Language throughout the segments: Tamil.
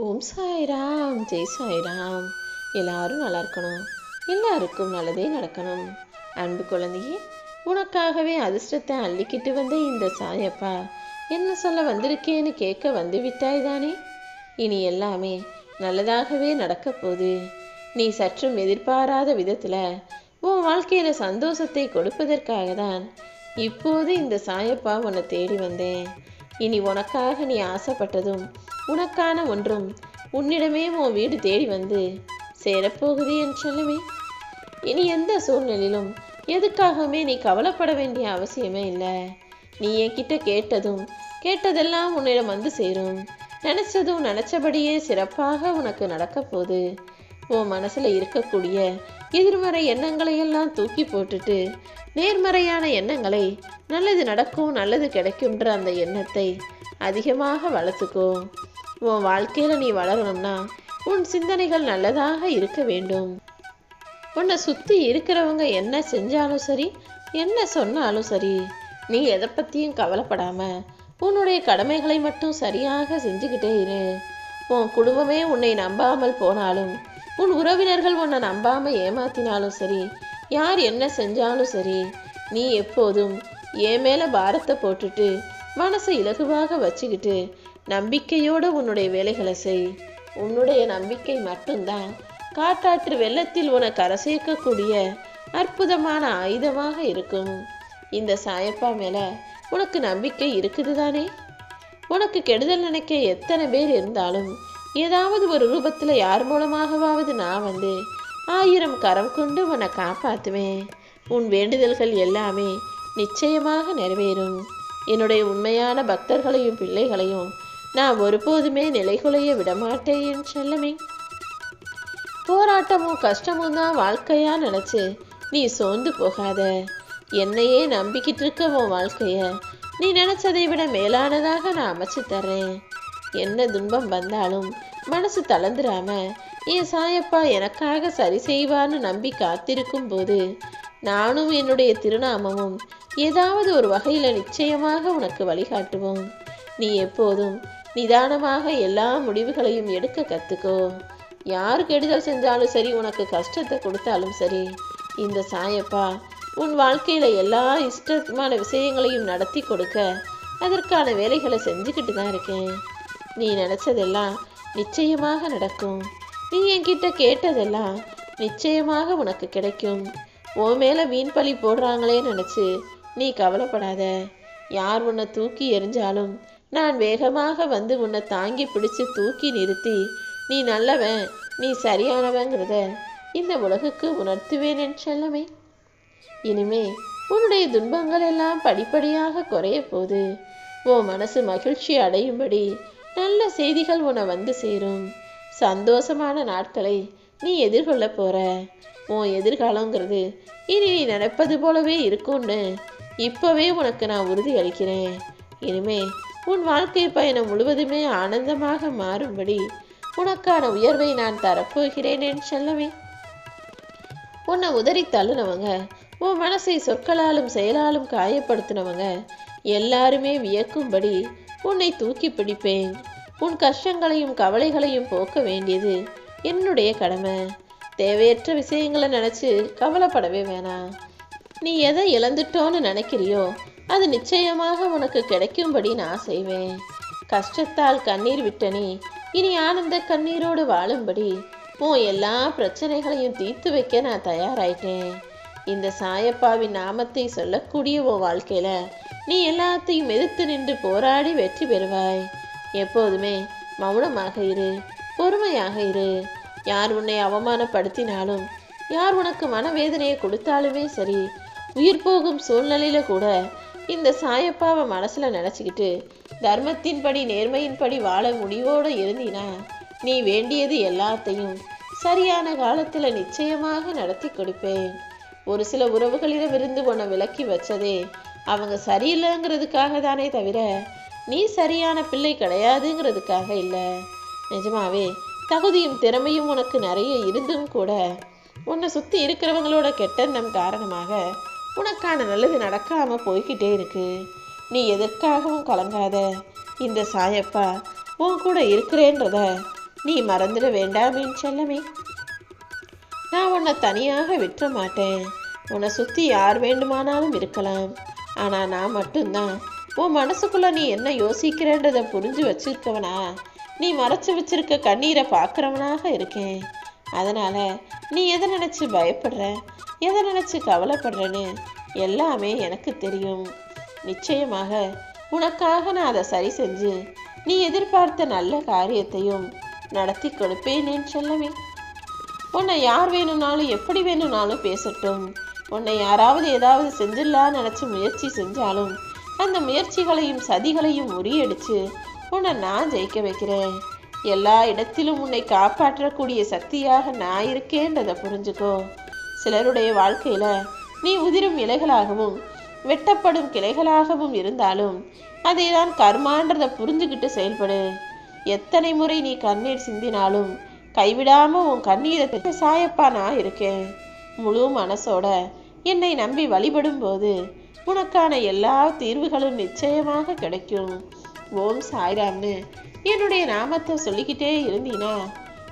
ஓம் சாய்ராம், ஜெய் சாய்ராம். எல்லாரும் நல்லா இருக்கணும், எல்லாருக்கும் நல்லதே நடக்கணும். அன்பு குழந்தையே, உனக்காகவே அதிர்ஷ்டத்தை அள்ளிக்கிட்டு வந்த இந்த சாயப்பா என்ன சொல்ல வந்திருக்கேன்னு கேட்க வந்து விட்டாய் தானே. இனி எல்லாமே நல்லதாகவே நடக்க போகுது. நீ சற்றும் எதிர்பாராத விதத்தில் உன் வாழ்க்கையில் சந்தோஷத்தை கொடுப்பதற்காக தான் இப்போது இந்த சாயப்பா உன்னை தேடி வந்தேன். இனி உனக்காக நீ ஆசைப்பட்டதும் உனக்கான ஒன்றும் உன்னிடமே உன் வீடு தேடி வந்து சேரப்போகுது என் செல்லமே. இனி எந்த சூழ்நிலையிலும் எதுக்காகவுமே நீ கவலைப்பட வேண்டிய அவசியமே இல்லை. நீ என்கிட்ட கேட்டதெல்லாம் உன்னிடம் வந்து சேரும். நினைச்சதும் நினைச்சபடியே சிறப்பாக உனக்கு நடக்க போகுது. உன் மனசுல இருக்கக்கூடிய எதிர்மறை எண்ணங்களை எல்லாம் தூக்கி போட்டுட்டு நேர்மறையான எண்ணங்களை, நல்லது நடக்கும் நல்லது கிடைக்கும்ன்ற அந்த எண்ணத்தை அதிகமாக வளர்த்துக்கோ. உன் வாழ்க்கையில நீ வளரணும்னா உன் சிந்தனைகள் நல்லதாக இருக்க வேண்டும். உன்னை சுற்றி இருக்கிறவங்க என்ன செஞ்சாலும் சரி, என்ன சொன்னாலும் சரி, நீ எதை பற்றியும் கவலைப்படாம உன்னுடைய கடமைகளை மட்டும் சரியாக செஞ்சுக்கிட்டே இரு. உன் குடும்பமே உன்னை நம்பாமல் போனாலும், உன் உறவினர்கள் உன்னை நம்பாமல் ஏமாத்தினாலும் சரி, யார் என்ன செஞ்சாலும் சரி, நீ எப்போதும் என் மேலே பாரத்தை போட்டுட்டு மனசை இலகுவாக வச்சுக்கிட்டு நம்பிக்கையோடு உன்னுடைய வேலைகளை செய். உன்னுடைய நம்பிக்கை மட்டும்தான் காட்டாற்று வெள்ளத்தில் உனக்கு கரை சேர்க்கக்கூடிய அற்புதமான ஆயுதமாக இருக்கும். இந்த சாயப்பா மேலே உனக்கு நம்பிக்கை இருக்குது தானே. உனக்கு கெடுதல் நினைக்க எத்தனை பேர் இருந்தாலும் ஏதாவது ஒரு ரூபத்தில் யார் மூலமாகவாவது நான் வந்து 1000 கரம் கொண்டு உன்னை காப்பாற்றுவேன். உன் வேண்டுதல்கள் எல்லாமே நிச்சயமாக நிறைவேறும். என்னுடைய உண்மையான பக்தர்களையும் பிள்ளைகளையும் நான் ஒருபோதுமே நிலைகுலைய விடமாட்டேன் என் செல்லமே. போராட்டமும் கஷ்டமும் தான் வாழ்க்கையா நினைச்சு நீ சோர்ந்து போகாத. என்னையே நம்பிக்கிட்டு இருக்க உன் வாழ்க்கைய நீ நினைச்சதை விட மேலானதாக நான் அமைச்சு தர்றேன். என்ன துன்பம் வந்தாலும் மனசு தளர்ந்துடாம என் சாயப்பா எனக்காக சரி செய்வான்னு நம்பி காத்திருக்கும் போது நானும் என்னுடைய திருநாமமும் ஏதாவது ஒரு வகையில் நிச்சயமாக உனக்கு வழிகாட்டுவோம். நீ எப்போதும் நிதானமாக எல்லா முடிவுகளையும் எடுக்க கற்றுக்கோ. யார் கெடுதல் செஞ்சாலும் சரி, உனக்கு கஷ்டத்தை கொடுத்தாலும் சரி, இந்த சாயப்பா உன் வாழ்க்கையில் எல்லா இஷ்டமான விஷயங்களையும் நடத்தி கொடுக்க அதற்கான வேலைகளை செஞ்சுக்கிட்டு தான் இருக்கேன். நீ நினச்சதெல்லாம் நிச்சயமாக நடக்கும். நீ என்கிட்ட கேட்டதெல்லாம் நிச்சயமாக உனக்கு கிடைக்கும். உன் மேலே வீண் பழி போடுறாங்களே நினச்சி நீ கவலைப்படாத. யார் உன்னை தூக்கி எறிஞ்சாலும் நான் வேகமாக வந்து உன்னை தாங்கி பிடிச்சு தூக்கி நிறுத்தி நீ நல்லவன், நீ சரியானவங்கிறத இந்த உலகுக்கு உணர்த்துவேன் என் செல்லமே. இனிமே உன்னுடைய துன்பங்கள் எல்லாம் படிப்படியாக குறைய போகுது. உன் மனசு மகிழ்ச்சி அடையும்படி நல்ல செய்திகள் உன்னை வந்து சேரும். சந்தோஷமான நாட்களை நீ எதிர்கொள்ள போற. உன் எதிர்காலங்கிறது இனி நீ நினைப்பது போலவே இருக்கும்னு இப்போவே உனக்கு நான் உறுதி அளிக்கிறேன். இனிமே உன் வாழ்க்கை பயணம் முழுவதுமே ஆனந்தமாக மாறும்படி உனக்கான உயர்வை நான் தரப்போகிறேன் என் செல்லமே. உன்னை உதறி தள்ளுனவங்க, உன் மனசை சொற்களாலும் செயலாலும் காயப்படுத்தினவங்க எல்லாருமே வியக்கும்படி உன்னை தூக்கி பிடிப்பேன். உன் கஷ்டங்களையும் கவலைகளையும் போக்க வேண்டியது என்னுடைய கடமை. தேவையற்ற விஷயங்களை நினச்சி கவலைப்படவே வேணாம். நீ எதை இழந்துட்டோன்னு நினைக்கிறியோ அது நிச்சயமாக உனக்கு கிடைக்கும்படி நான் செய்வேன். கஷ்டத்தால் கண்ணீர் விட்ட நீ இனி ஆனந்த கண்ணீரோடு வாழும்படி உன் எல்லா பிரச்சனைகளையும் தீர்த்து வைக்க நான் தயாராயிட்டேன். இந்த சாயப்பாவின் நாமத்தை சொல்லக்கூடிய உன் வாழ்க்கையில நீ எல்லாத்தையும் எதிர்த்து நின்று போராடி வெற்றி பெறுவாய். எப்போதுமே மௌனமாக இரு, பொறுமையாக இரு. யார் உன்னை அவமானப்படுத்தினாலும், யார் உனக்கு மனவேதனையை கொடுத்தாலுமே சரி, உயிர் போகும் சூழ்நிலையில கூட இந்த சாயப்பாவை மனசுல நினைச்சுக்கிட்டு தர்மத்தின்படி நேர்மையின்படி வாழ முடிவோடு இருந்தினா நீ வேண்டியது எல்லாத்தையும் சரியான காலத்துல நிச்சயமாக நடத்தி கொடுப்பேன். ஒரு சில உறவுகளிடமிருந்து உன்னை விலக்கி வச்சதே அவங்க சரியில்லைங்கிறதுக்காக தானே தவிர நீ சரியான பிள்ளை கிடையாதுங்கிறதுக்காக இல்லை. நிஜமாவே தகுதியும் திறமையும் உனக்கு நிறைய இருந்தும் கூட உன்னை சுற்றி இருக்கிறவங்களோட கெட்டெண்ணம் காரணமாக உனக்கான நல்லது நடக்காம போய்கிட்டே இருக்கு. நீ எதற்காகவும் கலங்காத. இந்த சாயப்பா உன் கூட இருக்கிறேன்றத நீ மறந்துட வேண்டாம் என் செல்லமே. நான் உன்னை தனியாக விட்டுற மாட்டேன். உன்னை சுற்றி யார் வேண்டுமானாலும் இருக்கலாம். ஆனால் நான் மட்டும்தான் உன் மனசுக்குள்ள நீ என்ன யோசிக்கிறன்றதை புரிஞ்சு வச்சிருக்கவனா, நீ மறைச்சு வச்சிருக்க கண்ணீரை பார்க்குறவனாக இருக்கேன். அதனால நீ எதை நினச்சி பயப்படுற, எதை நினச்சி கவலைப்படுறேன்னு எல்லாமே எனக்கு தெரியும். நிச்சயமாக உனக்காக நான் அதை சரி செஞ்சு நீ எதிர்பார்த்த நல்ல காரியத்தையும் நடத்தி கொடுப்பேன் என் செல்லமே. உன்னை யார் வேணும்னாலும் எப்படி வேணும்னாலும் பேசட்டும். உன்னை யாராவது ஏதாவது செஞ்சிடலான்னு நினச்சி முயற்சி செஞ்சாலும் அந்த முயற்சிகளையும் சதிகளையும் முறியடிச்சு உன்னை நான் ஜெயிக்க வைக்கிறேன். எல்லா இடத்திலும் உன்னை காப்பாற்றக்கூடிய சக்தியாக நான் இருக்கேன்றதை புரிஞ்சுக்கோ. சிலருடைய வாழ்க்கையில நீ உதிரும் இலைகளாகவும் வெட்டப்படும் கிளைகளாகவும் இருந்தாலும் அதை தான் கர்மான்றதை புரிஞ்சுக்கிட்டு செயல்படு. எத்தனை முறை நீ கண்ணீர் சிந்தினாலும் கைவிடாம உன் கண்ணீரை சாயப்பா நான் இருக்கேன். முழு மனசோட என்னை நம்பி வழிபடும் போது உனக்கான எல்லா தீர்வுகளும் நிச்சயமாக கிடைக்கும். ஓம் சாய்ராம்னு என்னுடைய நாமத்தை சொல்லிக்கிட்டே இருந்தீனா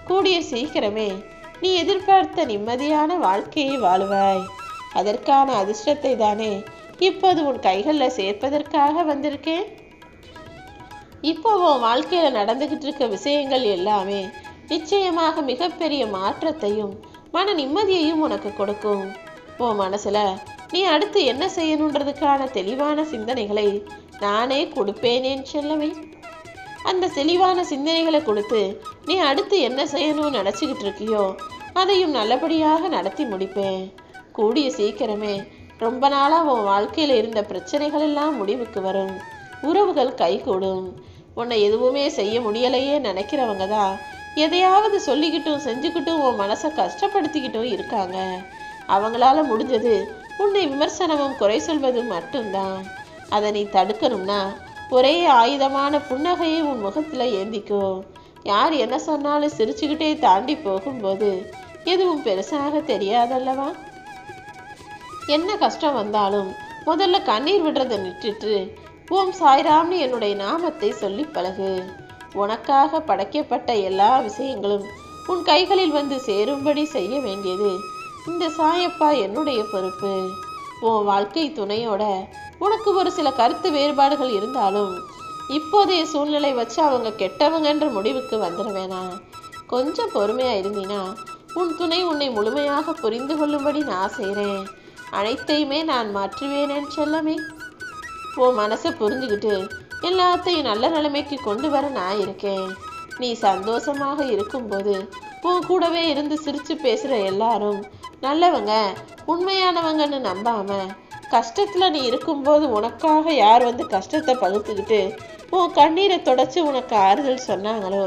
கூடிய சீக்கிரமே நீ எதிர்பார்த்த நிம்மதியான வாழ்க்கையை வாழுவாய். அதற்கான அதிர்ஷ்டத்தை தானே இப்போது உன் கைகளில் சேர்ப்பதற்காக வந்திருக்கேன். இப்போ உன் வாழ்க்கையில் நடந்துகிட்டு இருக்க விஷயங்கள் எல்லாமே நிச்சயமாக மிகப்பெரிய மாற்றத்தையும் மன நிம்மதியையும் உனக்கு கொடுக்கும். உன் மனசுல நீ அடுத்து என்ன செய்யணுன்றதுக்கான தெளிவான சிந்தனைகளை நானே கொடுப்பேனேன்னு செல்லவே. அந்த தெளிவான சிந்தனைகளை கொடுத்து நீ அடுத்து என்ன செய்யணும்னு நினச்சிக்கிட்டு இருக்கியோ அதையும் நல்லபடியாக நடத்தி முடிப்பேன். கூடிய சீக்கிரமே ரொம்ப நாளாக உன் வாழ்க்கையில் இருந்த பிரச்சனைகள் எல்லாம் முடிவுக்கு வரும். உறவுகள் கைகூடும். உன்னை எதுவுமே செய்ய முடியலையே நினைக்கிறவங்க தான் எதையாவது சொல்லிக்கிட்டும் செஞ்சுக்கிட்டும் உன் மனசை கஷ்டப்படுத்திக்கிட்டும் இருக்காங்க. அவங்களால முடிஞ்சது உன்னை விமர்சனமும் குறை சொல்வதும் மட்டும்தான். அதை நீ தடுக்கணும்னா ஒரே ஆயுதமான புன்னகையை உன் முகத்தில் ஏந்திக்கோ. யார் என்ன சொன்னாலும் சிரிச்சுக்கிட்டே தாண்டி போகும்போது எதுவும் பெருசாக தெரியாதல்லவா. என்ன கஷ்டம் வந்தாலும் முதல்ல கண்ணீர் விடுறதை நிட்டுட்டு ஓம் சாய்ராம்னு என்னுடைய நாமத்தை சொல்லி பழகு. உனக்காக படைக்கப்பட்ட எல்லா விஷயங்களும் உன் கைகளில் வந்து சேரும்படி செய்ய வேண்டியது இந்த சாயப்பா என்னுடைய பொறுப்பு. உன் வாழ்க்கை துணையோட உனக்கு ஒரு சில கருத்து வேறுபாடுகள் இருந்தாலும் இப்போதைய சூழ்நிலை வச்சு அவங்க கெட்டவங்கன்ற முடிவுக்கு வந்துட வேணாம். கொஞ்சம் பொறுமையா இருந்தீனா உன் துணை உன்னை முழுமையாக புரிந்து கொள்ளும்படி நான் செய்கிறேன். அனைத்தையுமே நான் மாற்றுவேனேன்னு செல்லமே. உன் மனசை புரிஞ்சுக்கிட்டு எல்லாத்தையும் நல்ல நிலைமைக்கு கொண்டு வர நான் இருக்கேன். நீ சந்தோஷமாக இருக்கும்போது உன் கூடவே இருந்து சிரிச்சு பேசுகிற எல்லாரும் நல்லவங்க உண்மையானவங்கன்னு நம்பாம கஷ்டத்துல நீ இருக்கும்போது உனக்காக யார் வந்து கஷ்டத்தை பகுத்துக்கிட்டு உன் கண்ணீரை தொடச்சி உனக்கு ஆறுதல் சொன்னாங்களோ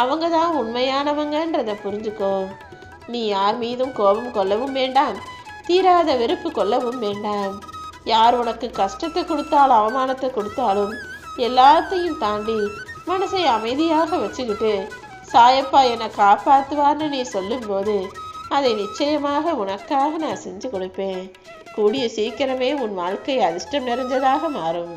அவங்க தான் உண்மையானவங்கன்றதை புரிஞ்சுக்கோ. நீ யார் மீதும் கோபம் கொள்ளவும் வேண்டாம், தீராத வெறுப்பு கொள்ளவும் வேண்டாம். யார் உனக்கு கஷ்டத்தை கொடுத்தாலும் அவமானத்தை கொடுத்தாலும் எல்லாத்தையும் தாண்டி மனசை அமைதியாக வச்சுக்கிட்டு சாயப்பா என்னை காப்பாற்றுவார்னு நீ சொல்லும்போது அதை நிச்சயமாக உனக்காக நான் செஞ்சு கொடுப்பேன். கூடிய சீக்கிரமே உன் வாழ்க்கை அதிர்ஷ்டம் நிறைஞ்சதாக மாறும்.